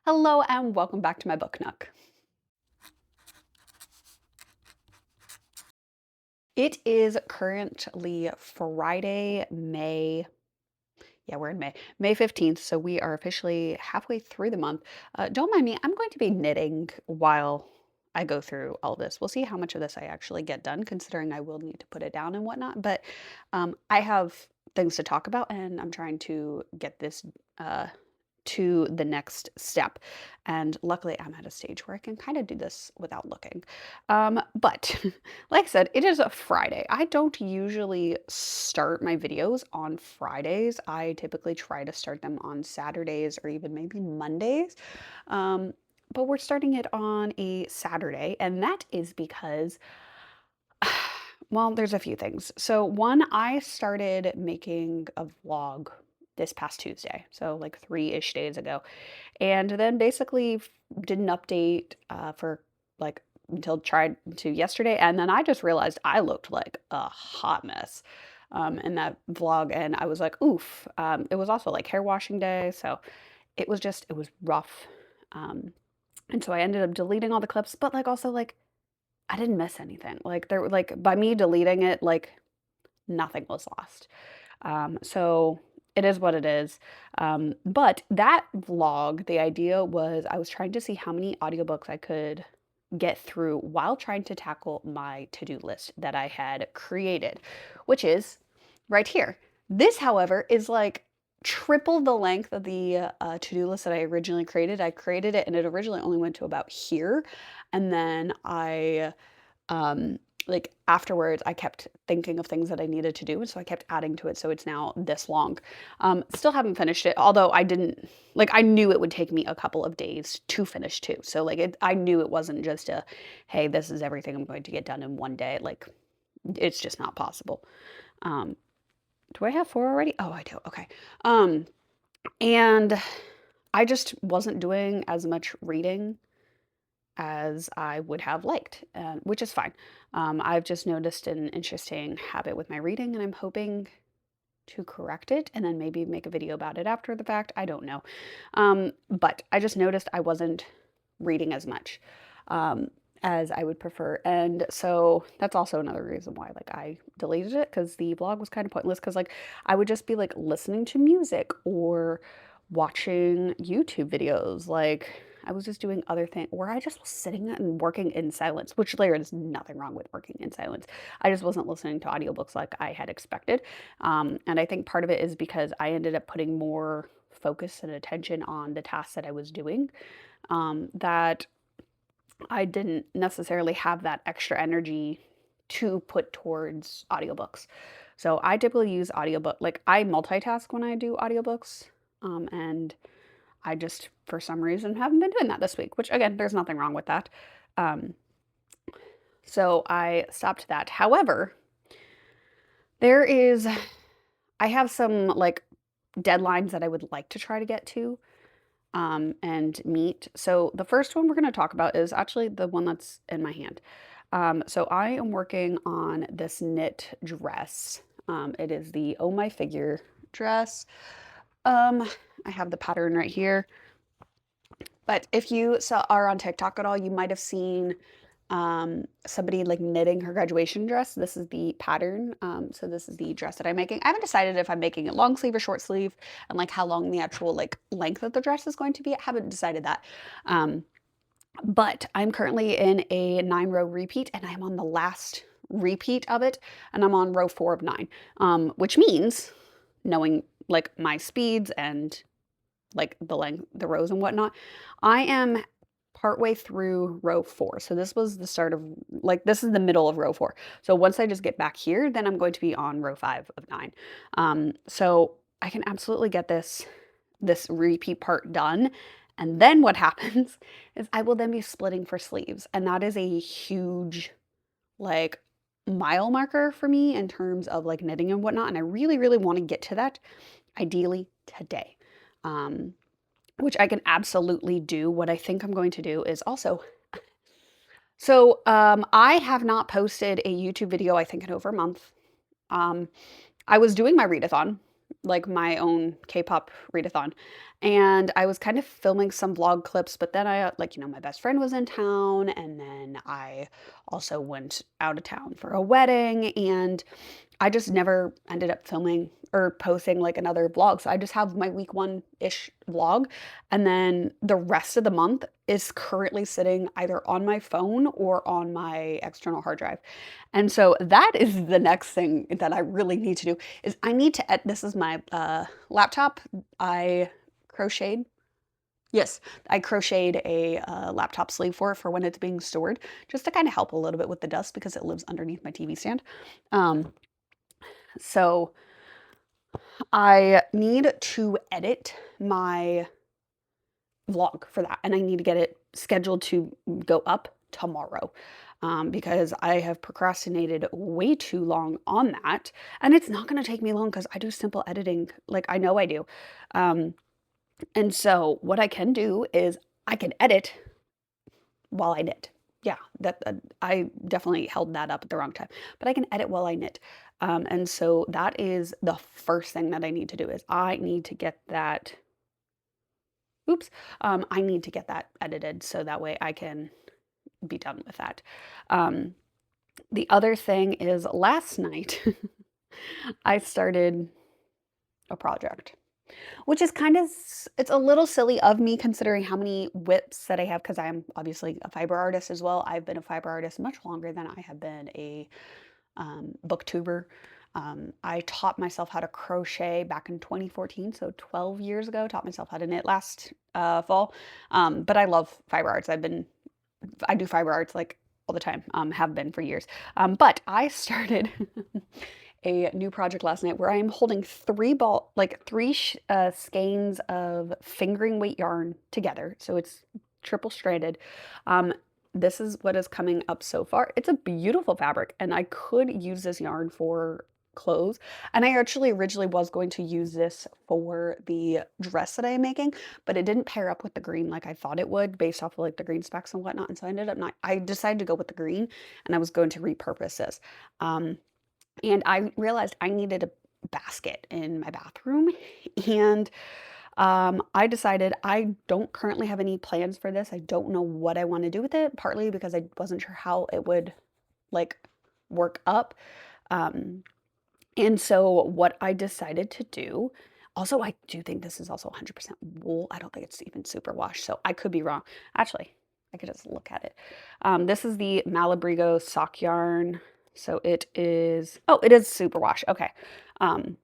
Hello and welcome back to my book nook. It is currently Friday, we're in May 15th, so we are officially halfway through the month. Don't mind me, I'm going to be knitting while I go through all this. We'll see how much of this I actually get done, considering I will need to put it down and whatnot. But I have things to talk about, and I'm trying to get this uh, to the next step. And luckily, I'm at a stage where I can kind of do this without looking. But like I said, it is a Friday. I don't usually start my videos on Fridays. I typically try to start them on Saturdays or even maybe Mondays. Um, but we're starting it on a Saturday, and that is because well, there's a few things. So, one, I started making a vlog this past Tuesday, so like 3-ish days ago, and then basically didn't update for like until tried to yesterday, and then I just realized I looked like a hot mess in that vlog, and I was like, oof. It was also like hair washing day, so it was rough. And so I ended up deleting all the clips, but like also like I didn't miss anything. Like there like by me deleting it, like nothing was lost. So it is what it is. But that vlog, the idea was I was trying to see how many audiobooks I could get through while trying to tackle my to-do list that I had created, which is right here. This, however, is like triple the length of the to-do list that I originally created. I created it and it originally only went to about here. And then um, like afterwards, I kept thinking of things that I needed to do, and so I kept adding to it. So it's now this long. Still haven't finished it, although I didn't like. I knew it would take me a couple of days to finish too. So like, I knew it wasn't just a, hey, this is everything I'm going to get done in one day. Like, it's just not possible. Um, do I have 4 already? Oh, I do. Okay. Um, and I just wasn't doing as much reading as I would have liked, which is fine. I've just noticed an interesting habit with my reading, and I'm hoping to correct it and then maybe make a video about it after the fact. I don't know. But I just noticed I wasn't reading as much um, as I would prefer. And so that's also another reason why like I deleted it, because the vlog was kind of pointless, because like I would just be like listening to music or watching YouTube videos. Like I was just doing other things where I just was sitting and working in silence, which there is nothing wrong with working in silence. I just wasn't listening to audiobooks like I had expected. And I think part of it is because I ended up putting more focus and attention on the tasks that I was doing, that I didn't necessarily have that extra energy to put towards audiobooks. So I typically use audiobook, like I multitask when I do audiobooks. And I just, for some reason, haven't been doing that this week, which again, there's nothing wrong with that. Um, so I stopped that. However, there is, I have some like deadlines that I would like to try to get to and meet. So the first one we're going to talk about is actually the one that's in my hand. So I am working on this knit dress. It is the Oh My Figure dress. I have the pattern right here. But if you are on TikTok at all, you might have seen somebody like knitting her graduation dress. This is the pattern. So this is the dress that I'm making. I haven't decided if I'm making it long sleeve or short sleeve, and like how long the actual like length of the dress is going to be. I haven't decided that. Um, but I'm currently in a 9-row repeat, and I'm on the last repeat of it, and I'm on row 4 of 9, which means knowing like my speeds and like the length, the rows and whatnot, I am partway through row 4. So this was the start of like this is the middle of row 4. So once I just get back here, then I'm going to be on row 5 of 9. So I can absolutely get this repeat part done. And then what happens is I will then be splitting for sleeves. And that is a huge like mile marker for me in terms of like knitting and whatnot. And I really, really want to get to that ideally today. Um, which I can absolutely do. What I think I'm going to do is also, so I have not posted a YouTube video, I think, in over a month. I was doing my readathon, like my own K-pop readathon. And I was kind of filming some vlog clips, but then I like, my best friend was in town and then I also went out of town for a wedding and I just never ended up filming or posting like another vlog. So I just have my week one-ish vlog. And then the rest of the month is currently sitting either on my phone or on my external hard drive. And so that is the next thing that I really need to do is I need to, this is my laptop. I crocheted. Yes, I crocheted a laptop sleeve for when it's being stored, just to kind of help a little bit with the dust because it lives underneath my TV stand. Um, so I need to edit my vlog for that, and I need to get it scheduled to go up tomorrow because I have procrastinated way too long on that. And it's not going to take me long because I do simple editing, like I know I do. Um, and so, what I can do is I can edit while I knit. Yeah, that I definitely held that up at the wrong time, but I can edit while I knit. And so that is the first thing that I need to do is I need to get that. Oops, I need to get that edited so that way I can be done with that. Um, the other thing is last night I started a project, which is kind of it's a little silly of me considering how many whips that I have because I am obviously a fiber artist as well. I've been a fiber artist much longer than I have been a booktuber. I taught myself how to crochet back in 2014, so 12 years ago. Taught myself how to knit last fall. But I love fiber arts. I do fiber arts like all the time. Have been for years. But I started a new project last night where I am holding three skeins of fingering weight yarn together. So it's triple stranded. Um, this is what is coming up so far. It's a beautiful fabric, and I could use this yarn for clothes. And I actually originally was going to use this for the dress that I am making, but it didn't pair up with the green like I thought it would based off of like the green specs and whatnot. And so I ended up not, I decided to go with the green and I was going to repurpose this. And I realized I needed a basket in my bathroom. And I decided I don't currently have any plans for this. I don't know what I want to do with it, partly because I wasn't sure how it would like work up. Um, and so what I decided to do, also, I do think this is also 100% wool. I don't think it's even super wash, so I could be wrong. Actually, I could just look at it. This is the Malabrigo sock yarn. So it is, oh, it is super wash. Okay. Um,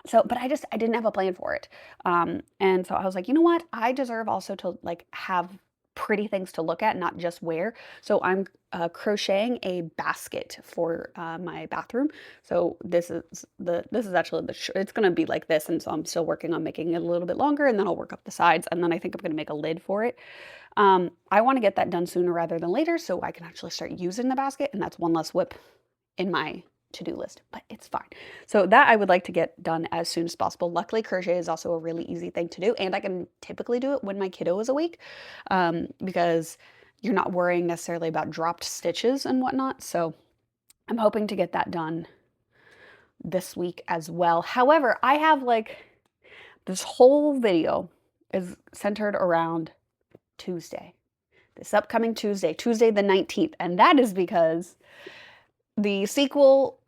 so, but I didn't have a plan for it. And so I was like, you know what? I deserve also to like have pretty things to look at, not just wear. So I'm crocheting a basket for my bathroom. So this is actually it's gonna be like this, and so I'm still working on making it a little bit longer, and then I'll work up the sides, and then I think I'm gonna make a lid for it. I want to get that done sooner rather than later, so I can actually start using the basket, and that's one less whip in my to-do list, but it's fine. So that I would like to get done as soon as possible. Luckily, crochet is also a really easy thing to do, and I can typically do it when my kiddo is awake because you're not worrying necessarily about dropped stitches and whatnot. So I'm hoping to get that done this week as well. However, I have like this whole video is centered around Tuesday, this upcoming Tuesday, Tuesday the 19th, and that is because the sequel,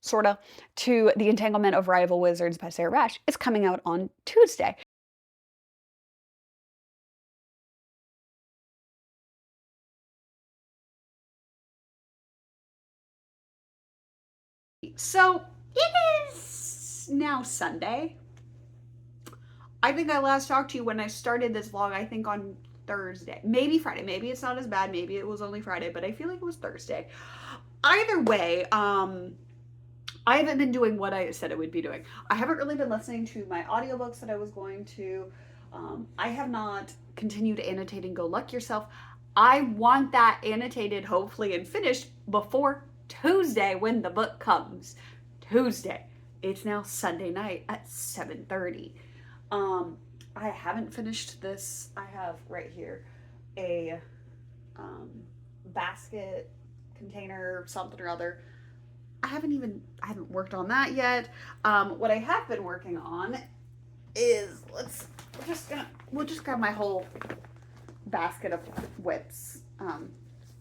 sort of, to The Entanglement of Rival Wizards by Sarah Rash is coming out on Tuesday. So it is now Sunday. I think I last talked to you when I started this vlog, I think on Thursday. Maybe Friday. Maybe it's not as bad. Maybe it was only Friday, but I feel like it was Thursday. Either way, I haven't been doing what I said I would be doing. I haven't really been listening to my audiobooks that I was going to. I have not continued annotating Go Luck Yourself. I want that annotated, hopefully, and finished before Tuesday when the book comes. Tuesday. It's now Sunday night at 7:30. Um, I haven't finished this. I have right here a basket container, something or other, I haven't worked on that yet. What I have been working on is, we'll just grab my whole basket of whips.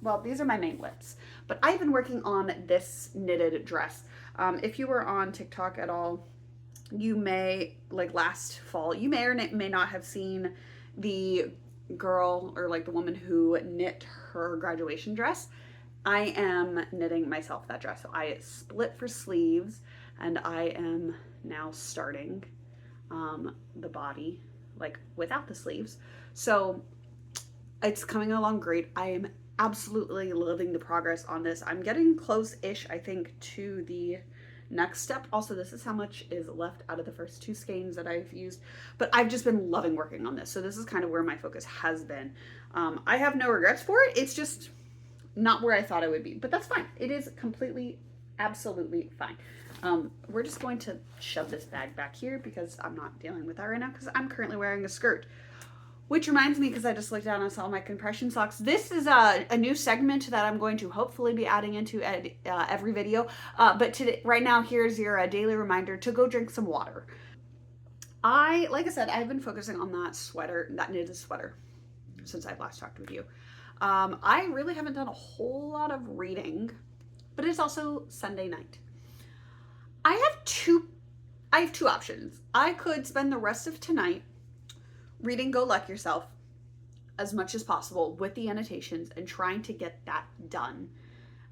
Well, these are my main whips, but I've been working on this knitted dress. If you were on TikTok at all, you may, like last fall, you may or may not have seen the girl, or like the woman who knit her graduation dress. I am knitting myself that dress. So I split for sleeves, and I am now starting the body like without the sleeves. So it's coming along great. I am absolutely loving the progress on this. I'm getting close-ish, I think, to the next step. Also, this is how much is left out of the first two skeins that I've used, but I've just been loving working on this. So this is kind of where my focus has been. I have no regrets for it. It's just not where I thought I would be, but that's fine. It is completely, absolutely fine. We're just going to shove this bag back here because I'm not dealing with that right now because I'm currently wearing a skirt. Which reminds me, because I just looked down and saw my compression socks. This is a new segment that I'm going to hopefully be adding into every video. But today, right now, here's your daily reminder to go drink some water. Like I said, I've been focusing on that sweater, that knitted sweater, since I've last talked with you. I really haven't done a whole lot of reading, but it's also Sunday night. I have two options. I could spend the rest of tonight reading Go Luck Yourself as much as possible with the annotations and trying to get that done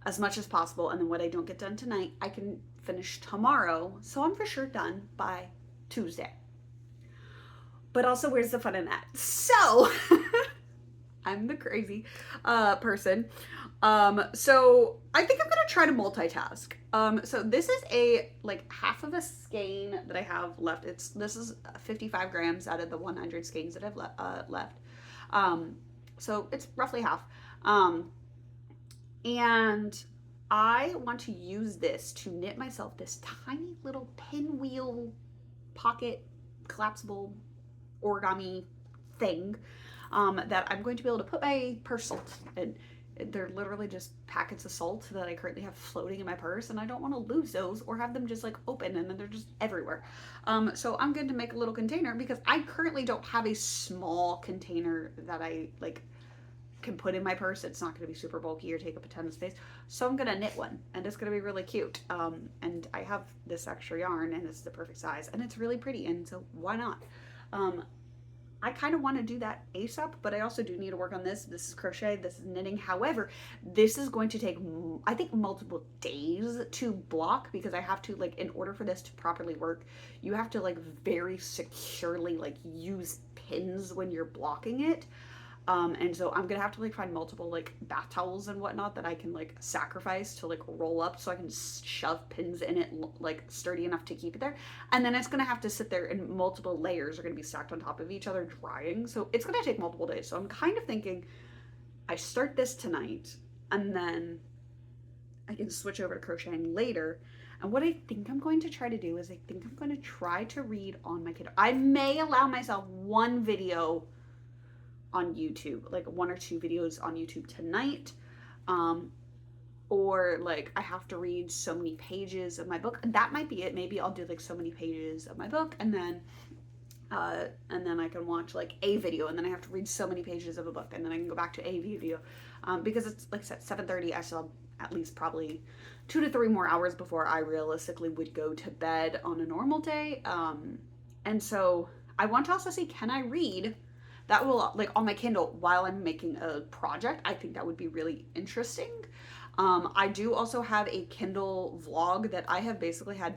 as much as possible. And then what I don't get done tonight, I can finish tomorrow. So I'm for sure done by Tuesday. But also, where's the fun in that? So I'm the crazy person. So I think I'm gonna try to multitask. So this is a like half of a skein that I have left. This is 55 grams out of the 100 skeins that I've left. So it's roughly half. And I want to use this to knit myself this tiny little pinwheel pocket collapsible origami thing that I'm going to be able to put my purse salt in. They're literally just packets of salt that I currently have floating in my purse, and I don't want to lose those or have them just like open and then they're just everywhere. So I'm going to make a little container because I currently don't have a small container that I like can put in my purse. It's not going to be super bulky or take up a ton of space. So I'm going to knit one, and it's going to be really cute. And I have this extra yarn, and it's the perfect size, and it's really pretty, and so why not? I kind of want to do that ASAP, but I also do need to work on this. This is crochet, this is knitting. However, this is going to take, I think, multiple days to block because I have to, like, in order for this to properly work, you have to, like, very securely, like, use pins when you're blocking it. And so I'm gonna have to like find multiple like bath towels and whatnot that I can like sacrifice to like roll up so I can shove pins in it like sturdy enough to keep it there. And then it's gonna have to sit there and multiple layers are gonna be stacked on top of each other drying. So it's gonna take multiple days. So I'm kind of thinking I start this tonight and then I can switch over to crocheting later. And what I think I'm going to try to do is I think I'm going to try to read on my Kindle. I may allow myself one video on YouTube, like one or two videos on YouTube tonight, or like I have to read so many pages of my book. That might be it. Maybe I'll do like so many pages of my book, and then I can watch like a video, and then I have to read so many pages of a book, and then I can go back to a video, because it's like I said, 7:30. I still have at least probably 2 to 3 more hours before I realistically would go to bed on a normal day, and so I want to also see, can I read that will like on my Kindle while I'm making a project? I think that would be really interesting. I do also have a Kindle vlog that I have basically had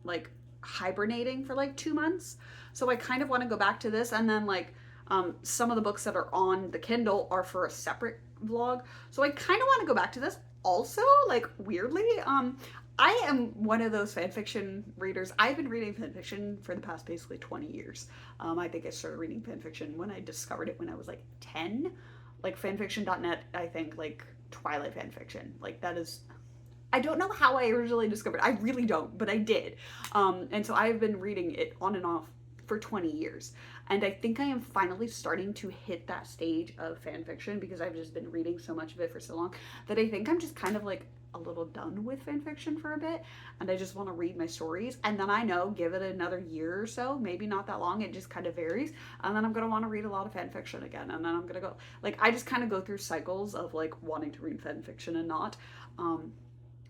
like hibernating for like 2 months. So I kind of want to go back to this, and then like some of the books that are on the Kindle are for a separate vlog. So I kind of want to go back to this also, like weirdly. I am one of those fan fiction readers. I've been reading fan fiction for the past basically 20 years. I think I started reading fan fiction when I discovered it when I was like 10. Like fanfiction.net, I think, like Twilight fan fiction. Like that is, I don't know how I originally discovered it. I really don't, but I did. And so I've been reading it on and off for 20 years. And I think I am finally starting to hit that stage of fan fiction because I've just been reading so much of it for so long that I think I'm just kind of like a little done with fan fiction for a bit and I just want to read my stories. And then I know, give it another year or so, maybe not that long, it just kind of varies. And then I'm going to want to read a lot of fan fiction again. And then I'm going to go, like, I just kind of go through cycles of like wanting to read fan fiction and not. Um,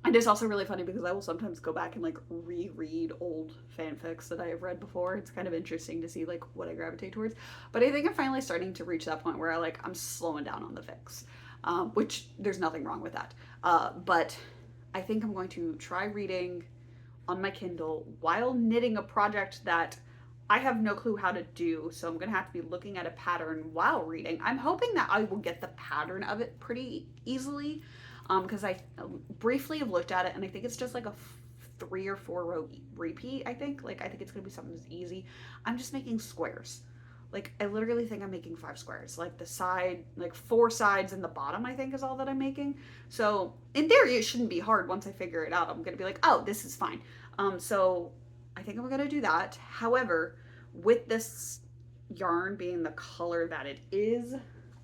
and it's also really funny because I will sometimes go back and like reread old fanfics that I have read before. It's kind of interesting to see like what I gravitate towards. But I think I'm finally starting to reach that point where I'm slowing down on the fics, which there's nothing wrong with that. But I think I'm going to try reading on my Kindle while knitting a project that I have no clue how to do. So I'm going to have to be looking at a pattern while reading. I'm hoping that I will get the pattern of it pretty easily because I briefly have looked at it and I think it's just like a 3 or 4 row repeat. I think it's going to be something that's easy. I'm just making squares. Like I literally think I'm making 5 squares. Like the side, like 4 sides and the bottom, I think is all that I'm making. So in theory, it shouldn't be hard once I figure it out. I'm gonna be like, oh, this is fine. So I think I'm gonna do that. However, with this yarn being the color that it is,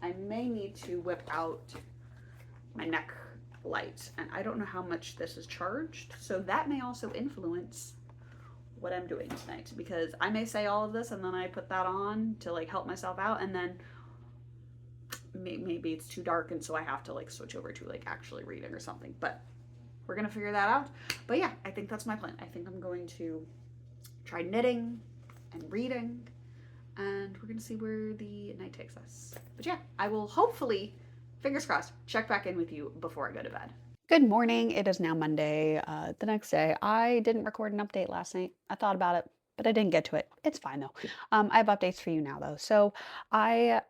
I may need to whip out my neck light. And I don't know how much this is charged. So that may also influence what I'm doing tonight because I may say all of this and then I put that on to like help myself out and then maybe it's too dark and so I have to like switch over to like actually reading or something. But we're gonna figure that out. But yeah, I think that's my plan. I think I'm going to try knitting and reading and we're gonna see where the night takes us. But yeah, I will hopefully, fingers crossed, check back in with you before I go to bed. Good morning. It is now Monday, the next day. I didn't record an update last night. I thought about it, but I didn't get to it. It's fine though. I have updates for you now though. So I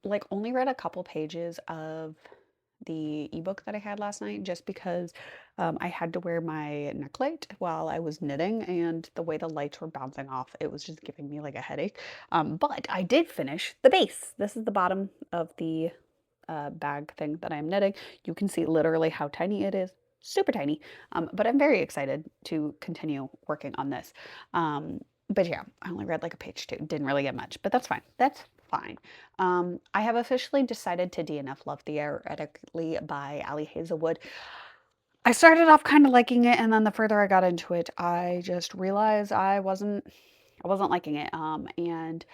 like only read a couple pages of the ebook that I had last night just because I had to wear my neck light while I was knitting and the way the lights were bouncing off, it was just giving me like a headache. But I did finish the base. This is the bottom of the bag thing that I'm knitting. You can see literally how tiny it is. Super tiny. But I'm very excited to continue working on this. But yeah, I only read like a page too. Didn't really get much, but that's fine. That's fine. I have officially decided to DNF Love Theoretically by Ali Hazelwood. I started off kind of liking it, and then the further I got into it, I just realized I wasn't liking it. And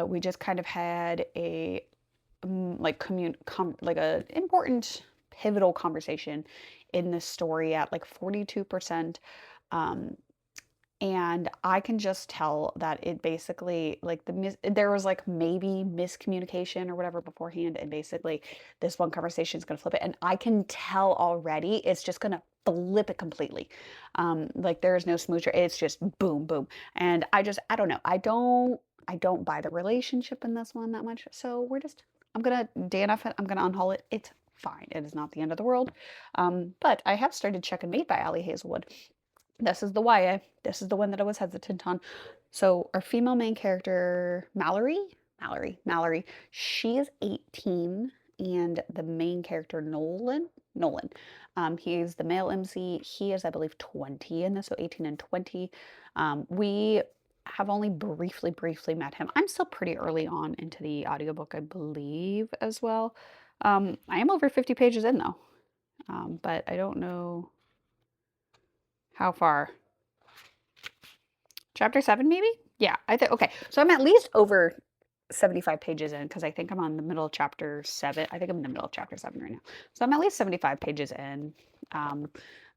we just kind of had a like a important pivotal conversation in this story at like 42%. Um, and I can just tell that it basically like there was like maybe miscommunication or whatever beforehand, and basically this one conversation is going to flip it, and I can tell already it's just going to flip it completely. Like there is no smoocher, it's just boom, boom, and I don't know, I don't buy the relationship in this one that much, so I'm gonna DNF it, I'm gonna unhaul it. It's fine. It is not the end of the world. But I have started Check and Mate by Ali Hazelwood. This is the YA. This is the one that I was hesitant on. So our female main character, Mallory, she is 18, and the main character, Nolan, he's the male MC. He is, I believe, 20 in this, so 18 and 20. We have only briefly met him. I'm still pretty early on into the audiobook, I believe, as well. I am over 50 pages in though, but I don't know how far. Chapter 7, maybe? Yeah, I think, okay. So I'm at least over 75 pages in because I think I'm on the middle of chapter 7. I think I'm in the middle of chapter 7 right now. So I'm at least 75 pages in.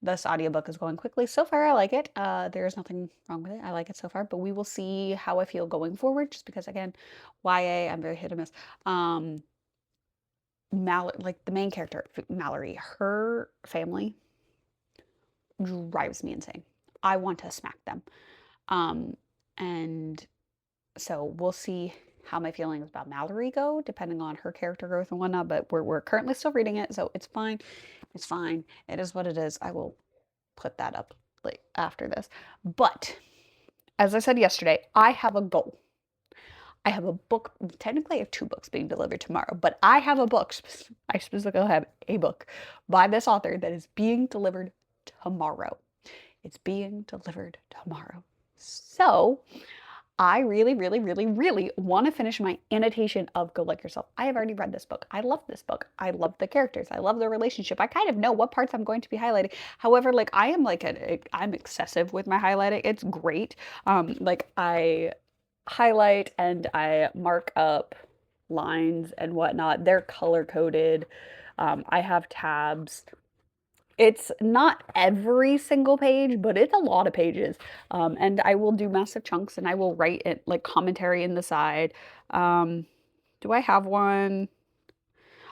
This audiobook is going quickly. So far, I like it. There's nothing wrong with it. I like it so far, but we will see how I feel going forward just because, again, YA, I'm very hit or miss. Like the main character, Mallory, her family drives me insane. I want to smack them. And so we'll see how my feelings about Mallory go, depending on her character growth and whatnot. But we're currently still reading it, so it's fine. It's fine. It is what it is. I will put that up like after this. But as I said yesterday, I have a goal. I have a book. Technically, I have 2 books being delivered tomorrow, but I have a book. I specifically have a book by this author that is being delivered tomorrow. It's being delivered tomorrow. So I really, really, really, really want to finish my annotation of Go Like Yourself. I have already read this book. I love this book. I love the characters. I love the relationship. I kind of know what parts I'm going to be highlighting. However, like I am like I'm excessive with my highlighting. It's great. Like I highlight and I mark up lines and whatnot. They're color coded. I have tabs. It's not every single page, but it's a lot of pages. And I will do massive chunks and I will write it like commentary in the side. Um, do I have one?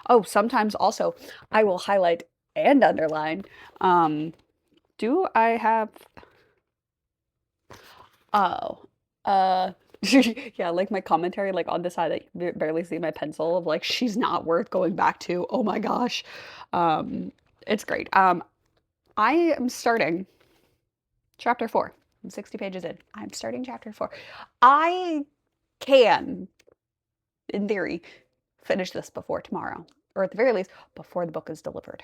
Oh, sometimes also I will highlight and underline. Um, do I have, oh, uh, yeah, like my commentary, like on the side that you barely see my pencil of like, she's not worth going back to. Oh my gosh. Um, it's great. I am starting chapter 4. I'm 60 pages in. I'm starting chapter 4. I can, in theory, finish this before tomorrow, or at the very least, before the book is delivered.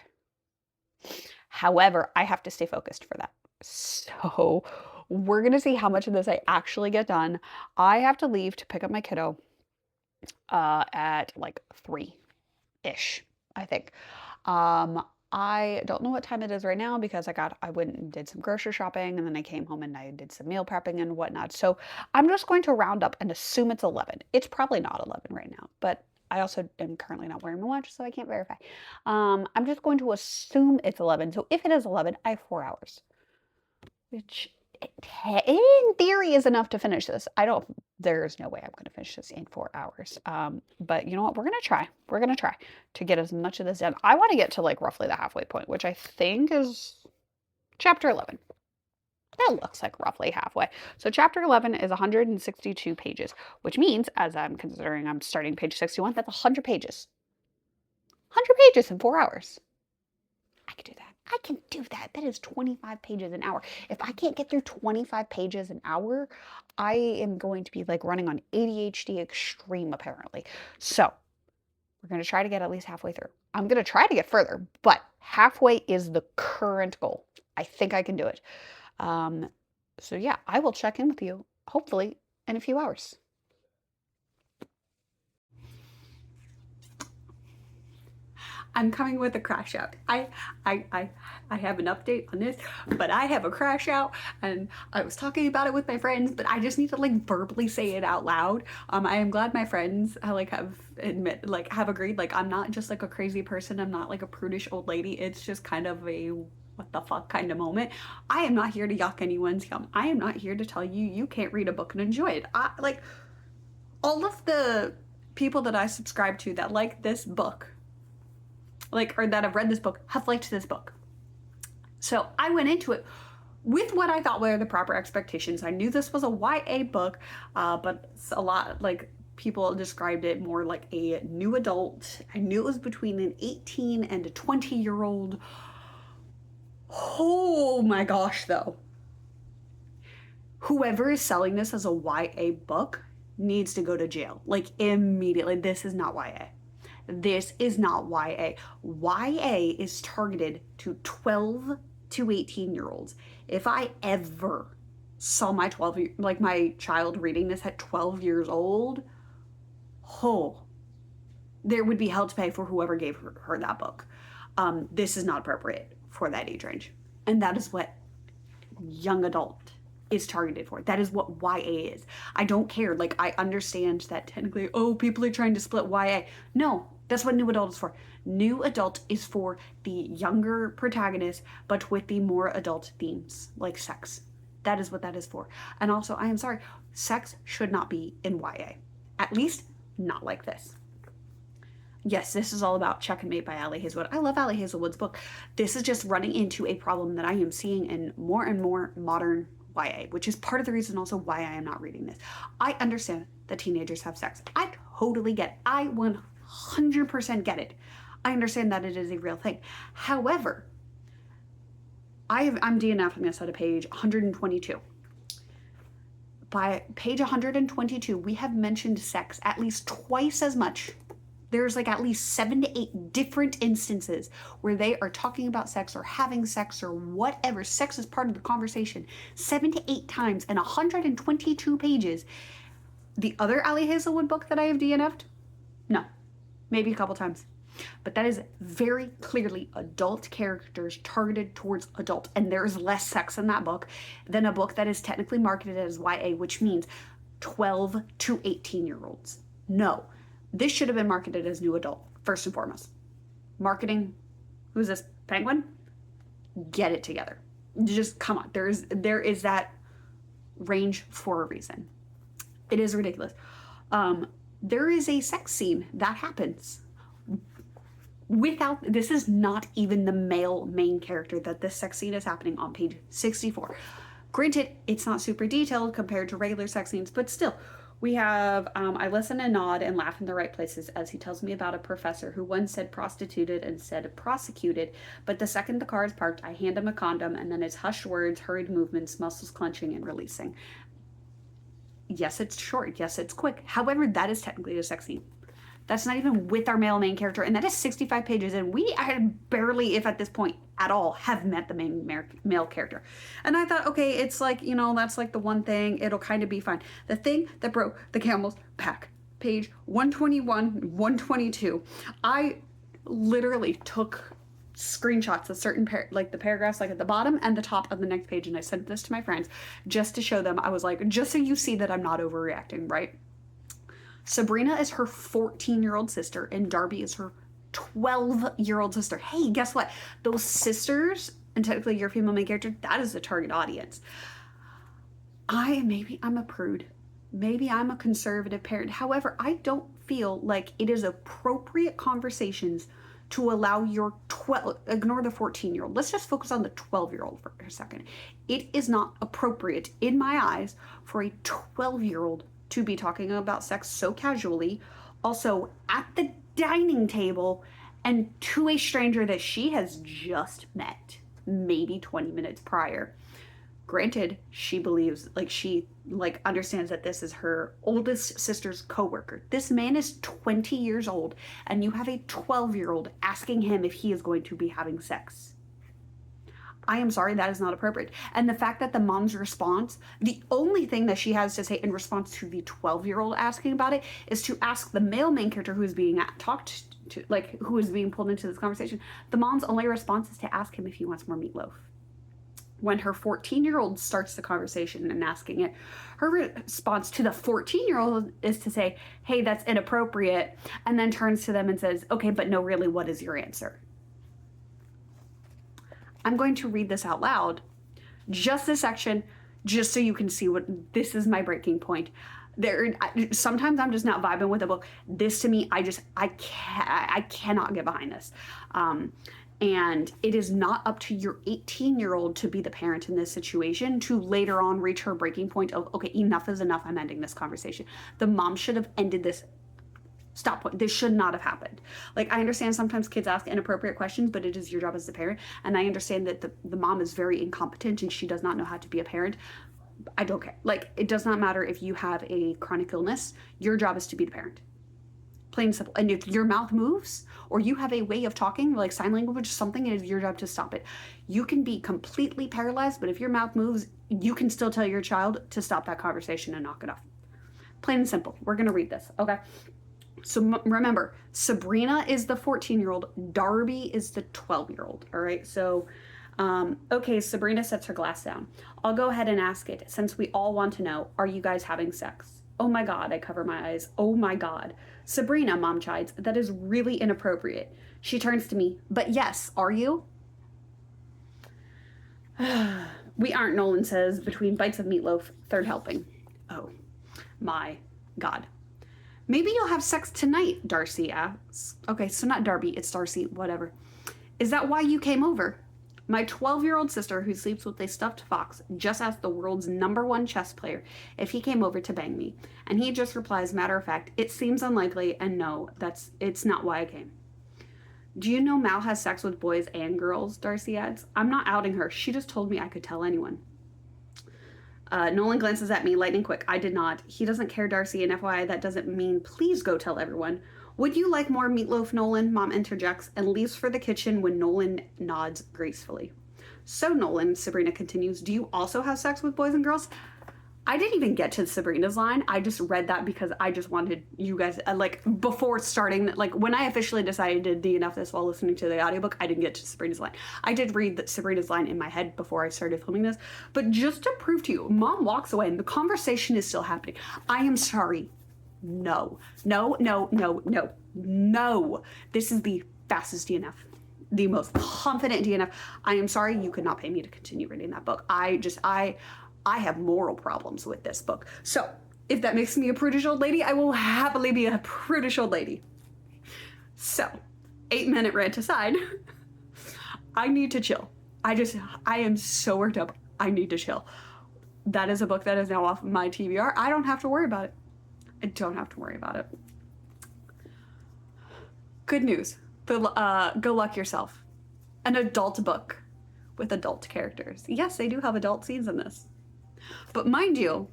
However, I have to stay focused for that. So we're going to see how much of this I actually get done. I have to leave to pick up my kiddo at like 3-ish, I think. Um, I don't know what time it is right now because I went and did some grocery shopping and then I came home and I did some meal prepping and whatnot. So I'm just going to round up and assume it's 11. It's probably not 11 right now, but I also am currently not wearing my watch, so I can't verify. I'm just going to assume it's 11. So if it is 11, I have 4 hours, which in theory is enough to finish this. There's no way I'm going to finish this in 4 hours. But you know what? We're going to try. We're going to try to get as much of this done. I want to get to like roughly the halfway point, which I think is chapter 11. That looks like roughly halfway. So chapter 11 is 162 pages, which means, as I'm considering I'm starting page 61, that's 100 pages. 100 pages in 4 hours. I can do that. I can do that. That is 25 pages an hour. If I can't get through 25 pages an hour, I am going to be like running on ADHD extreme, apparently. So we're going to try to get at least halfway through. I'm going to try to get further, but halfway is the current goal. I think I can do it. So yeah, I will check in with you, hopefully, in a few hours. I'm coming with a crash out. I have an update on this, but I have a crash out, and I was talking about it with my friends, but I just need to like verbally say it out loud. I am glad my friends have agreed. Like I'm not just like a crazy person. I'm not like a prudish old lady. It's just kind of a what the fuck kind of moment. I am not here to yuck anyone's yum. I am not here to tell you you can't read a book and enjoy it. Like all of the people that I subscribe to that like this book or that have read this book have liked this book. So I went into it with what I thought were the proper expectations. I knew this was a YA book, but a lot like people described it more like a new adult. I knew it was between an 18 and a 20-year-old. Oh my gosh, though. Whoever is selling this as a YA book needs to go to jail. Like immediately. This is not YA. This is not YA. YA is targeted to 12 to 18-year-olds. If I ever saw my child reading this at 12 years old, there would be hell to pay for whoever gave her that book. This is not appropriate for that age range. And that is what young adult is targeted for. That is what YA is. I don't care. Like, I understand that technically, people are trying to split YA. No, that's what new adult is for. New adult is for the younger protagonist, but with the more adult themes, like sex. That is what that is for. And also, I am sorry, sex should not be in YA. At least, not like this. Yes, this is all about Check and Mate by Allie Hazelwood. I love Allie Hazelwood's book. This is just running into a problem that I am seeing in more and more modern YA, which is part of the reason also why I am not reading this. I understand that teenagers have sex. I totally get it. I 100% get it. I understand that it is a real thing. However, I'm DNFing this at a page 122. By page 122, we have mentioned sex at least twice as much There's like at least 7 to 8 different instances where they are talking about sex or having sex or whatever. Sex is part of the conversation 7 to 8 times in 122 pages. The other Ali Hazelwood book that I have DNF'd, no, maybe a couple times. But that is very clearly adult characters targeted towards adult. And there's less sex in that book than a book that is technically marketed as YA, which means 12 to 18-year-olds. No, this should have been marketed as new adult, first and foremost. Marketing, who's this, Penguin? Get it together. Just come on. There is that range for a reason. It is ridiculous. There is a sex scene that happens without, this is not even the male main character that this sex scene is happening on page 64. Granted, it's not super detailed compared to regular sex scenes, but still, we have, I listen and nod and laugh in the right places as he tells me about a professor who once said prostituted and said prosecuted, but the second the car is parked, I hand him a condom, and then it's hushed words, hurried movements, muscles clenching and releasing. Yes, it's short. Yes, it's quick. However, that is technically a sex scene. That's not even with our male main character, and that is 65 pages, and we had barely, if at this point at all, have met the main male character. And I thought, okay, it's like, you know, that's like the one thing, it'll kind of be fine. The thing that broke the camel's back, page 121, 122, I literally took screenshots of certain like the paragraphs like at the bottom and the top of the next page, and I sent this to my friends just to show them. I was like, just so you see that I'm not overreacting, right? Sabrina is her 14-year-old sister, and Darby is her 12-year-old sister. Hey, guess what? Those sisters, and technically your female main character, that is the target audience. Maybe I'm a prude. Maybe I'm a conservative parent. However, I don't feel like it is appropriate conversations to allow your ignore the 14-year-old. Let's just focus on the 12-year-old for a second. It is not appropriate, in my eyes, for a 12-year-old to be talking about sex so casually, also at the dining table, and to a stranger that she has just met maybe 20 minutes prior. Granted, she believes, she understands that this is her oldest sister's coworker. This man is 20 years old, and you have a 12-year-old asking him if he is going to be having sex. I am sorry, that is not appropriate. And the fact that the mom's response, the only thing that she has to say in response to the 12-year-old asking about it, is to ask the male main character who is being talked to, who is being pulled into this conversation. The mom's only response is to ask him if he wants more meatloaf. When her 14-year-old starts the conversation and asking it, her response to the 14-year-old is to say, hey, that's inappropriate, and then turns to them and says, okay, but no, really, what is your answer? I'm going to read this out loud, just this section, just so you can see what, this is my breaking point. Sometimes I'm just not vibing with a book. This to me, I cannot get behind this. And it is not up to your 18-year-old to be the parent in this situation to later on reach her breaking point of, okay, enough is enough, I'm ending this conversation. The mom should have ended this. Stop point. This should not have happened. I understand sometimes kids ask inappropriate questions, but it is your job as a parent. And I understand that the mom is very incompetent and she does not know how to be a parent. I don't care. It does not matter if you have a chronic illness. Your job is to be the parent. Plain and simple. And if your mouth moves or you have a way of talking, like sign language, something, it is your job to stop it. You can be completely paralyzed, but if your mouth moves, you can still tell your child to stop that conversation and knock it off. Plain and simple. We're going to read this, okay? So remember, Sabrina is the 14-year-old, Darby is the 12-year-old, all right? So, okay, Sabrina sets her glass down. I'll go ahead and ask it, since we all want to know, are you guys having sex? Oh my God, I cover my eyes. Oh my God. Sabrina, Mom chides, that is really inappropriate. She turns to me, but yes, are you? We aren't, Nolan says, between bites of meatloaf, third helping. Oh my God. Maybe you'll have sex tonight, Darcy asks. Okay, so not Darby, it's Darcy, whatever. Is that why you came over? My 12-year-old sister, who sleeps with a stuffed fox, just asked the world's #1 chess player if he came over to bang me. And he just replies, matter of fact, it seems unlikely, and no, it's not why I came. Do you know Mal has sex with boys and girls, Darcy adds. I'm not outing her. She just told me I could tell anyone. Nolan glances at me, lightning quick. I did not. He doesn't care, Darcy, and FYI, that doesn't mean please go tell everyone. Would you like more meatloaf, Nolan? Mom interjects and leaves for the kitchen when Nolan nods gracefully. So, Nolan, Sabrina continues, do you also have sex with boys and girls? I didn't even get to Sabrina's line. I just read that because I just wanted you guys, like, before starting, like, when I officially decided to DNF this while listening to the audiobook, I didn't get to Sabrina's line. I did read Sabrina's line in my head before I started filming this, but just to prove to you, Mom walks away and the conversation is still happening. I am sorry. No. No, no, no, no, no. This is the fastest DNF. The most confident DNF. I am sorry you could not pay me to continue reading that book. I have moral problems with this book. So if that makes me a prudish old lady, I will happily be a prudish old lady. So 8-minute rant aside, I need to chill. I am so worked up. I need to chill. That is a book that is now off my TBR. I don't have to worry about it. I don't have to worry about it. Good news. Go Luck Yourself. An adult book with adult characters. Yes, they do have adult scenes in this. But mind you,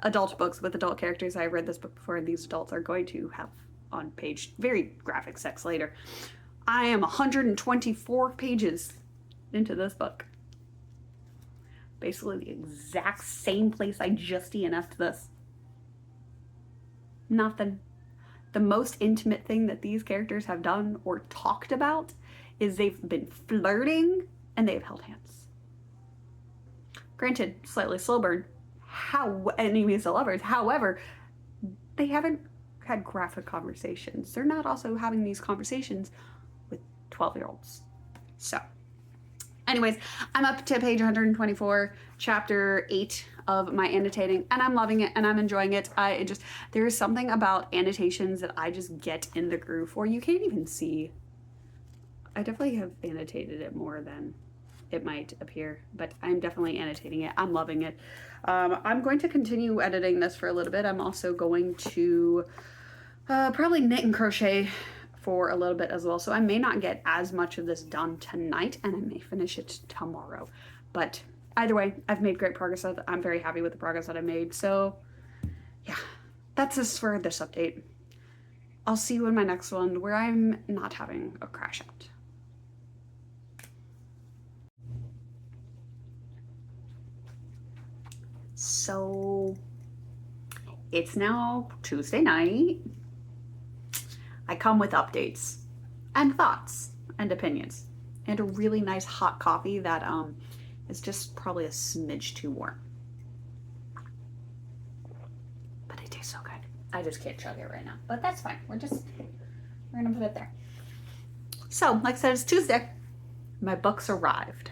adult books with adult characters, I've read this book before, and these adults are going to have on page very graphic sex later. I am 124 pages into this book. Basically the exact same place I just DNF'd this. Nothing. The most intimate thing that these characters have done or talked about is they've been flirting and they've held hands. Granted, slightly slow burn, enemies to lovers. However, they haven't had graphic conversations. They're not also having these conversations with 12-year-olds. So, anyways, I'm up to page 124, chapter 8 of my annotating, and I'm loving it and I'm enjoying it. There is something about annotations that I just get in the groove for. You can't even see. I definitely have annotated it more than it might appear, but I'm definitely annotating it. I'm loving it. I'm going to continue editing this for a little bit. I'm also going to probably knit and crochet for a little bit as well. So I may not get as much of this done tonight, and I may finish it tomorrow. But either way, I've made great progress. I'm very happy with the progress that I made. So yeah, that's this for this update. I'll see you in my next one where I'm not having a crash out. So it's now Tuesday night. I come with updates and thoughts and opinions and a really nice hot coffee that is just probably a smidge too warm. But it tastes so good. I just can't chug it right now, but that's fine. We're gonna put it there. So like I said, it's Tuesday. My books arrived.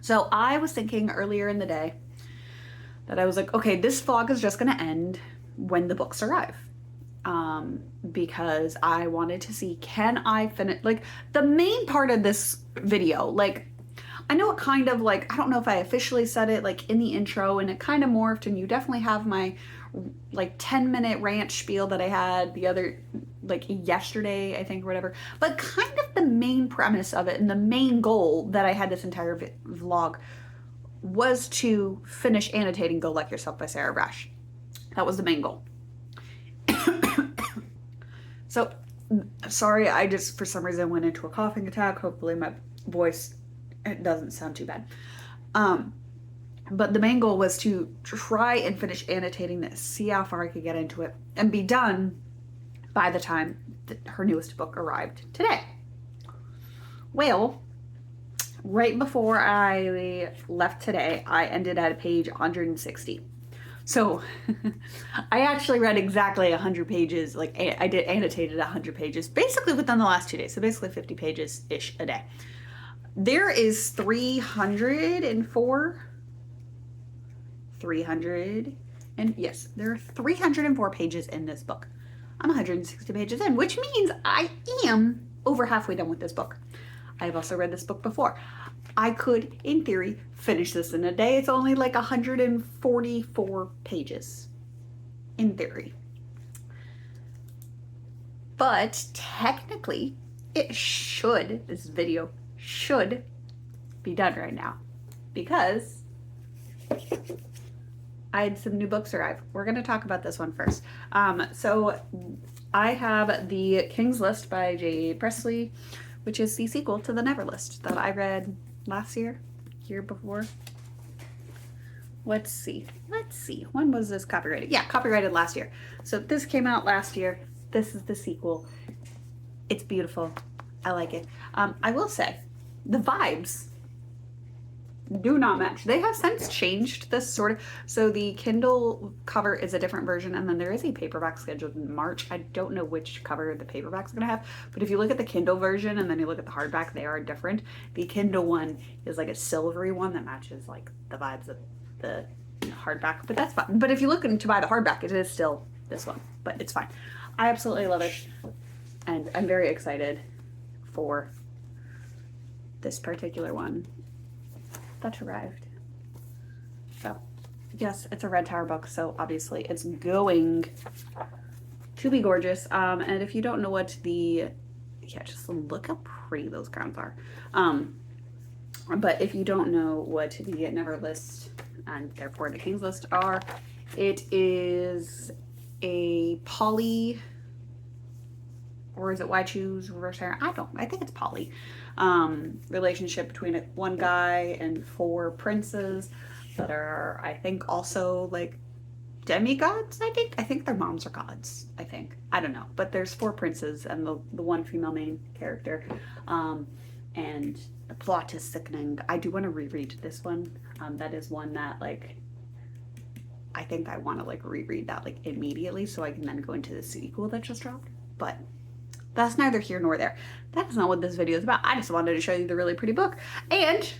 So I was thinking earlier in the day that I was like, okay, this vlog is just gonna end when the books arrive. Because I wanted to see, can I finish, like, the main part of this video, like, I know it kind of, like, I don't know if I officially said it, like, in the intro, and it kind of morphed, and you definitely have my, like, 10-minute rant spiel that I had the other, like, yesterday, I think, or whatever, but kind of the main premise of it, and the main goal that I had this entire vlog was to finish annotating Go Like Yourself by Sarah Brash. That was the main goal. So, sorry, I just, for some reason, went into a coughing attack. Hopefully my voice doesn't sound too bad. But the main goal was to try and finish annotating this, see how far I could get into it, and be done by the time that her newest book arrived today. Well, right before I left today, I ended at page 160. So I actually read exactly 100 pages, like I did annotated 100 pages, basically within the last 2 days. So basically 50 pages-ish a day. There is 304, yes, there are 304 pages in this book. I'm 160 pages in, which means I am over halfway done with this book. I have also read this book before. I could, in theory, finish this in a day. It's only like 144 pages, in theory. But technically, this video should be done right now, because I had some new books arrive. We're going to talk about this one first. So I have The King's List by J. Presley, which is the sequel to The Never List that I read last year, year before. Let's see. Let's see. When was this copyrighted? Yeah, copyrighted last year. So this came out last year. This is the sequel. It's beautiful. I like it. I will say, the vibes do not match. They have since changed this sort of. So the Kindle cover is a different version, and then there is a paperback scheduled in March. I don't know which cover the paperback's gonna have, but if you look at the Kindle version and then you look at the hardback, they are different. The Kindle one is like a silvery one that matches like the vibes of the hardback, but that's fine. But if you look to buy the hardback, it is still this one, but it's fine. I absolutely love it, and I'm very excited for this particular one that arrived. So yes, it's a Red Tower book, so obviously it's going to be gorgeous. And if you don't know what the, yeah, just look how pretty those crowns are. But if you don't know what the Never List and therefore the King's List are, it is a poly, or is it why choose reverse hair? I think it's poly relationship between one guy and four princes that are, I think, also like demigods. I think their moms are gods. I don't know, but there's four princes and the one female main character, and the plot is sickening. I do want to reread this one. That is one that like I think I want to like reread that like immediately so I can then go into the sequel that just dropped. But that's neither here nor there. That is not what this video is about. I just wanted to show you the really pretty book and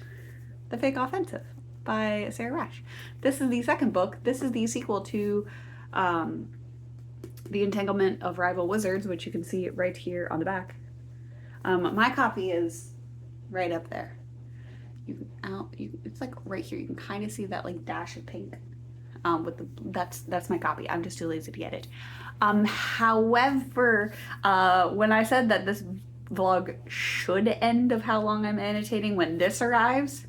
The Fake Offensive by Sarah Rash. This is the second book. This is the sequel to The Entanglement of Rival Wizards, which you can see right here on the back. My copy is right up there. It's like right here. You can kind of see that like dash of pink. With the that's my copy. I'm just too lazy to get it. However, when I said that this vlog should end of how long I'm annotating when this arrives,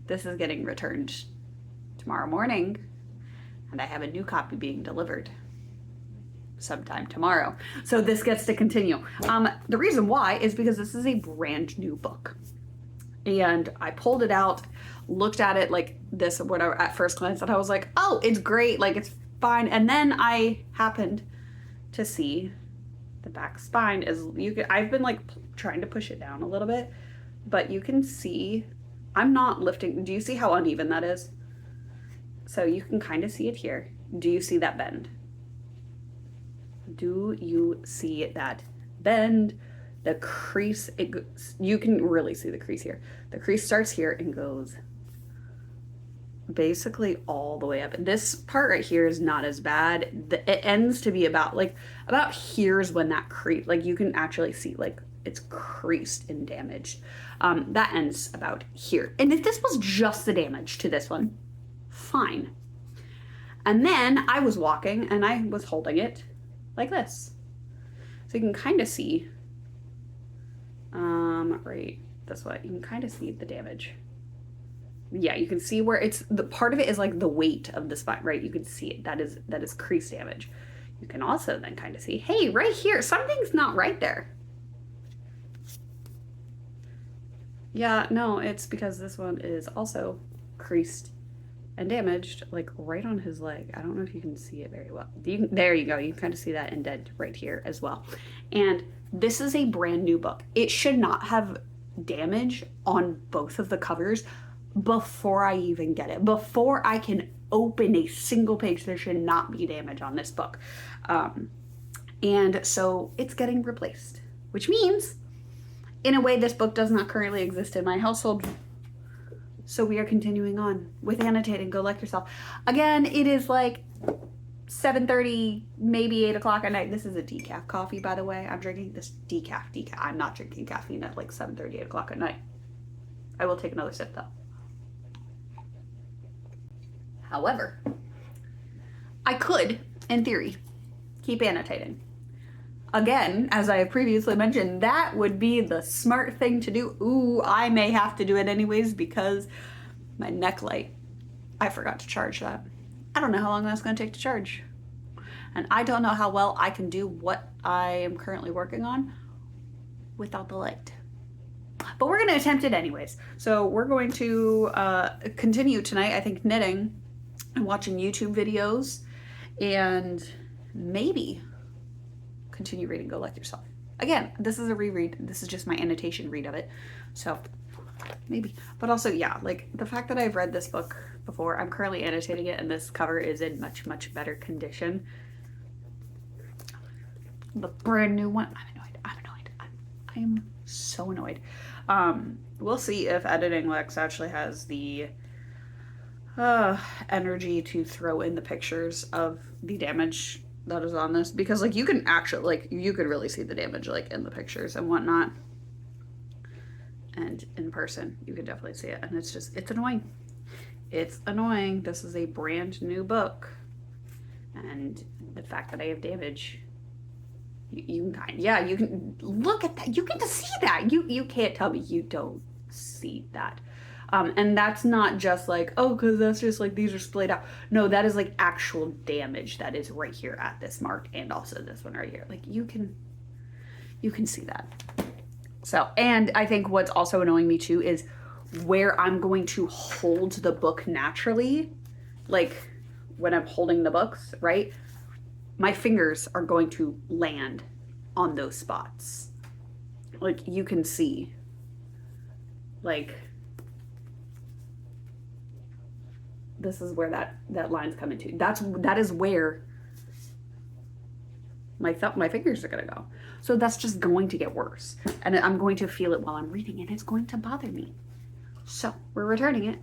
this is getting returned tomorrow morning, and I have a new copy being delivered sometime tomorrow. So this gets to continue. The reason why is because this is a brand new book. And I pulled it out, looked at it like this, whatever, at first glance, and I was like, oh, it's great, like it's fine. And then I happened to see the back spine is, I've been like trying to push it down a little bit, but you can see, I'm not lifting, do you see how uneven that is? So you can kind of see it here. Do you see that bend? Do you see that bend? The crease, you can really see the crease here. The crease starts here and goes basically all the way up. This part right here is not as bad. It ends to be about here's when that crease, like you can actually see like it's creased and damaged. That ends about here. And if this was just the damage to this one, fine. And then I was walking and I was holding it like this. So you can kind of see right this way, you can kind of see the damage. Yeah, you can see where it's, the part of it is like the weight of the spine, right? You can see it, that is crease damage. You can also then kind of see, hey, right here, something's not right there. Yeah, no, it's because this one is also creased and damaged, like right on his leg. I don't know if you can see it very well. There you go, you can kind of see that indent right here as well. And this is a brand new book. It should not have damage on both of the covers before I even get it. Before I can open a single page, there should not be damage on this book. And so it's getting replaced, which means, in a way, this book does not currently exist in my household. So we are continuing on with annotating. Go like yourself. Again, it is like 7:30, maybe 8 o'clock at night. This is a decaf coffee, by the way. I'm drinking this decaf. I'm not drinking caffeine at like 7:30, 8 o'clock at night. I will take another sip though. However, I could, in theory, keep annotating. Again, as I have previously mentioned, that would be the smart thing to do. Ooh, I may have to do it anyways because my neck light, I forgot to charge that. I don't know how long that's going to take to charge. And I don't know how well I can do what I am currently working on without the light. But we're going to attempt it anyways. So we're going to continue tonight, I think, knitting and watching YouTube videos and maybe continue reading Go Like Yourself. Again, this is a reread. This is just my annotation read of it. So maybe. But also, yeah, like the fact that I've read this book before, I'm currently annotating it, and this cover is in much, much better condition. The brand new one. I'm annoyed. I am so annoyed. We'll see if Editing Lex actually has the energy to throw in the pictures of the damage that is on this, because like you can actually, like, you could really see the damage like in the pictures and whatnot, and in person you can definitely see it, and it's annoying. It's annoying. This is a brand new book, and the fact that I have damage, you can you can look at that. You get to see that. You can't tell me you don't see that. And that's not just like, oh, because that's just like these are splayed out. No, that is like actual damage that is right here at this mark, and also this one right here. Like you can see that. So, and I think what's also annoying me too is where I'm going to hold the book naturally, like when I'm holding the books, right? My fingers are going to land on those spots. Like you can see, like, this is where that line's coming to. That is where my fingers are gonna go. So that's just going to get worse, and I'm going to feel it while I'm reading, and it's going to bother me. So we're returning it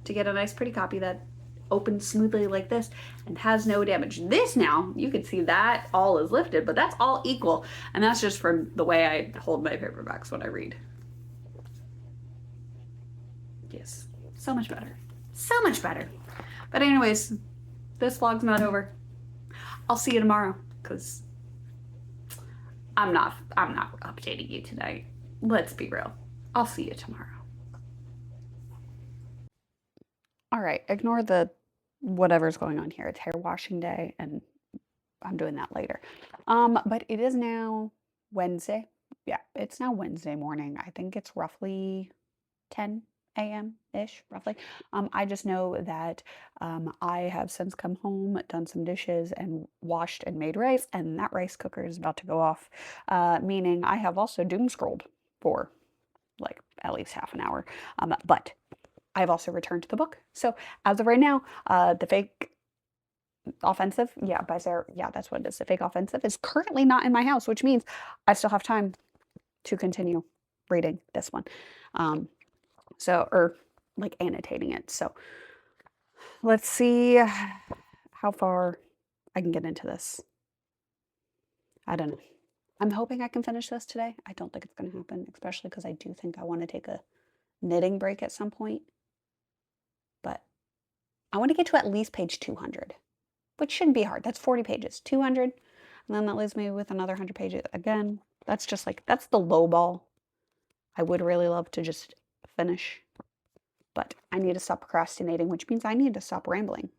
to get a nice pretty copy that opens smoothly like this and has no damage. This now, you can see that all is lifted, but that's all equal, and that's just from the way I hold my paperbacks when I read. Yes, so much better. So much better. But anyways, this vlog's not over. I'll see you tomorrow, because I'm not updating you tonight. Let's be real. I'll see you tomorrow. All right, ignore the whatever's going on here. It's hair washing day, and I'm doing that later. But it is now Wednesday. Yeah, it's now Wednesday morning. I think it's roughly 10 a.m.-ish, roughly. I just know that I have since come home, done some dishes, and washed and made rice, and that rice cooker is about to go off, meaning I have also doom scrolled for like at least half an hour. But I've also returned to the book. So as of right now, the fake offensive, yeah, by Sarah, yeah, that's what it is. The fake offensive is currently not in my house, which means I still have time to continue reading this one. Or like annotating it. So let's see how far I can get into this. I don't know. I'm hoping I can finish this today. I don't think it's going to happen, especially because I do think I want to take a knitting break at some point. But I want to get to at least page 200, which shouldn't be hard. That's 40 pages, 200. And then that leaves me with another 100 pages. Again, that's just like, that's the low ball. I would really love to just finish, but I need to stop procrastinating, which means I need to stop rambling.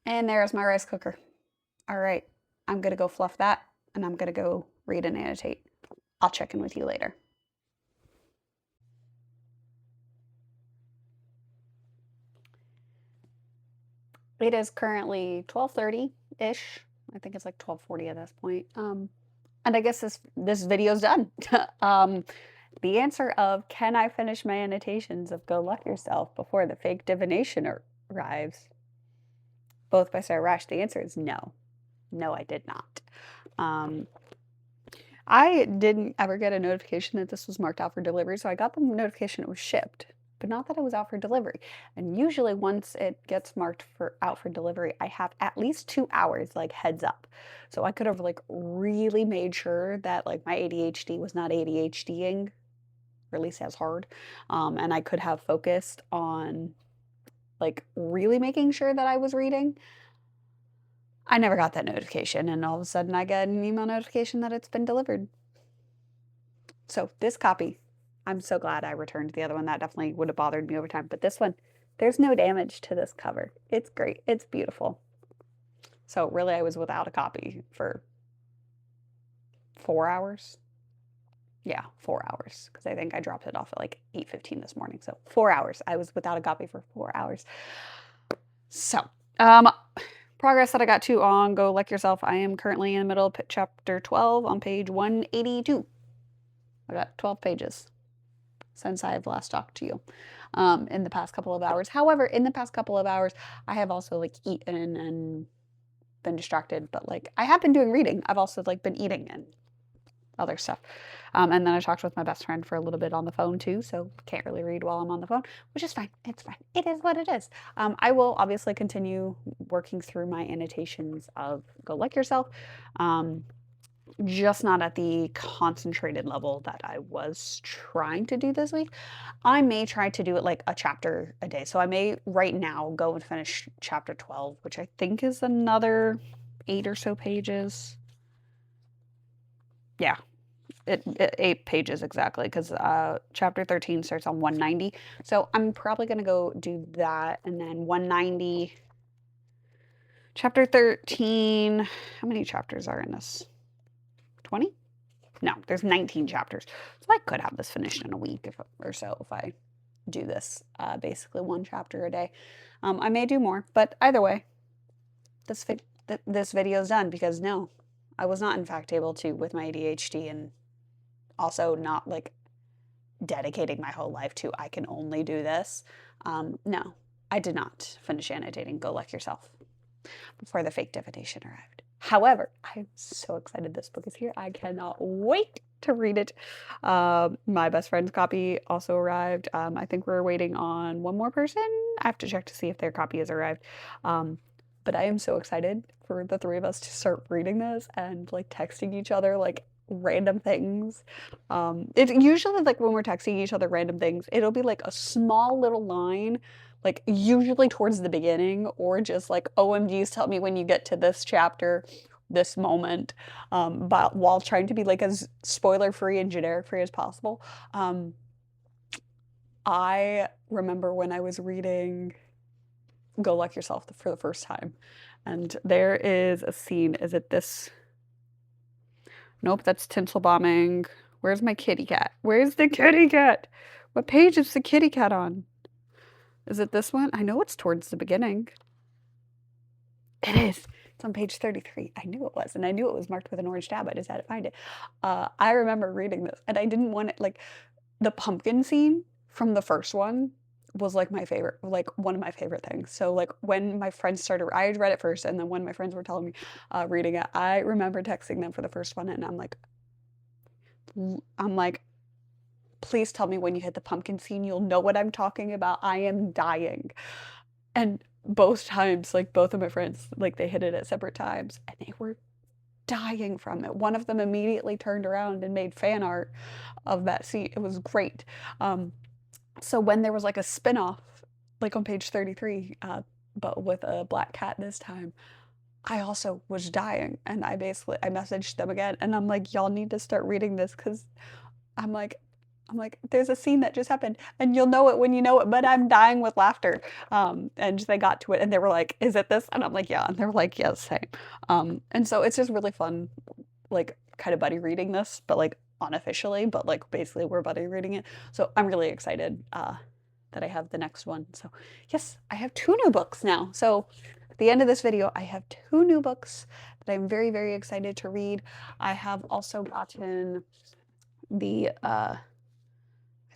And there's my rice cooker. All right, I'm going to go fluff that, and I'm going to go read and annotate. I'll check in with you later. It is currently 12:30-ish. I think it's like 12:40 at this point. And I guess this video's done. The answer of can I finish my annotations of Go Luck Yourself before the fake divination arrives, both by Sarah Rash, the answer is no. No, I did not. I didn't ever get a notification that this was marked out for delivery, so I got the notification it was shipped, but not that it was out for delivery. And usually once it gets marked out for delivery, I have at least 2 hours like heads up. So I could have like really made sure that like my ADHD was not ADHDing, or at least as hard. And I could have focused on like really making sure that I was reading. I never got that notification, and all of a sudden I get an email notification that it's been delivered. So this copy, I'm so glad I returned the other one. That definitely would have bothered me over time. But this one, there's no damage to this cover. It's great. It's beautiful. So really, I was without a copy for 4 hours. Yeah, 4 hours, because I think I dropped it off at like 8:15 this morning. So 4 hours. I was without a copy for 4 hours. So, um, progress that I got to on Go Like Yourself. I am currently in the middle of chapter 12 on page 182. I got 12 pages since I have last talked to you in the past couple of hours. However, in the past couple of hours, I have also like eaten and been distracted, but like I have been doing reading. I've also like been eating and other stuff. And then I talked with my best friend for a little bit on the phone too, so can't really read while I'm on the phone, which is fine. It's fine. It is what it is. I will obviously continue working through my annotations of Go Like Yourself, just not at the concentrated level that I was trying to do this week. I may try to do it like a chapter a day. So I may right now go and finish chapter 12, which I think is another 8 or so pages. Yeah, 8 pages exactly, because chapter 13 starts on 190. So I'm probably going to go do that, and then 190. Chapter 13, how many chapters are in this? 20? No, there's 19 chapters. So I could have this finished in a week or so if I do this basically one chapter a day. I may do more, but either way, this video is done because no, I was not in fact able to with my ADHD and also not like dedicating my whole life to I can only do this. No, I did not finish annotating Go Like Yourself before the fake divination arrived. However, I'm so excited this book is here. I cannot wait to read it. My best friend's copy also arrived. I think we're waiting on one more person. I have to check to see if their copy has arrived. But I am so excited for the three of us to start reading this and like texting each other like random things. It's usually like when we're texting each other random things, it'll be like a small little line, like usually towards the beginning, or just like OMGs, tell me when you get to this chapter, this moment, but while trying to be like as spoiler free and generic free as possible. I remember when I was reading Go Like Yourself for the first time, and there is a scene. Is it this? Nope, that's tinsel bombing. Where's my kitty cat? Where's the kitty cat? What page is the kitty cat on? Is it this one? I know it's towards the beginning. It is. It's on page 33. I knew it was, and I knew it was marked with an orange tab. I just had to find it. I remember reading this, and I didn't want it, like, the pumpkin scene from the first one was like my favorite, like one of my favorite things. So like when my friends started, I had read it first, and then when my friends were telling me reading it, I remember texting them for the first one, and I'm like, please tell me when you hit the pumpkin scene, you'll know what I'm talking about. I am dying. And both times, like both of my friends, like they hit it at separate times, and they were dying from it. One of them immediately turned around and made fan art of that scene. It was great. So when there was like a spin-off, like on page 33, but with a black cat this time, I also was dying, and I messaged them again, and I'm like, y'all need to start reading this, because I'm like, there's a scene that just happened, and you'll know it when you know it, but I'm dying with laughter. And they got to it, and they were like, is it this? And I'm like, yeah. And they were like, yes, same. And so it's just really fun, like kind of buddy reading this, but like unofficially, but like basically we're buddy reading it. So I'm really excited that I have the next one. So yes, I have 2 new books now. So at the end of this video, I have 2 new books that I'm very, very excited to read. I have also gotten the I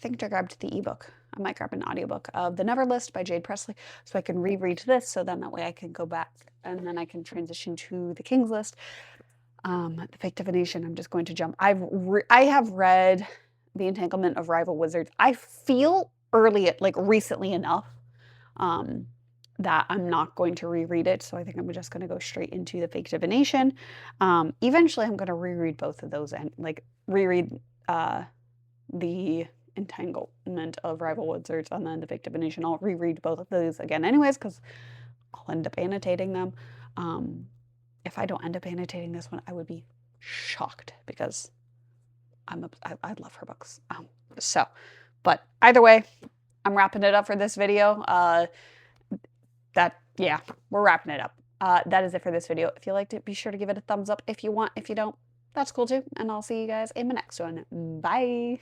think I grabbed the ebook. I might grab an audiobook of The Never List by Jade Presley, so I can reread this, so then that way I can go back and then I can transition to The King's List. The Fake Divination, I'm just going to jump. I have read The Entanglement of Rival Wizards. I feel recently enough that I'm not going to reread it, so I think I'm just going to go straight into The Fake Divination. Eventually I'm going to reread both of those and like reread the Entanglement of Rival Wizards and then The Fake Divination. I'll reread both of those again anyways, because I'll end up annotating them. If I don't end up annotating this one, I would be shocked, because I love her books. But either way, I'm wrapping it up for this video. Yeah, we're wrapping it up. That is it for this video. If you liked it, be sure to give it a thumbs up if you want. If you don't, that's cool too. And I'll see you guys in my next one. Bye.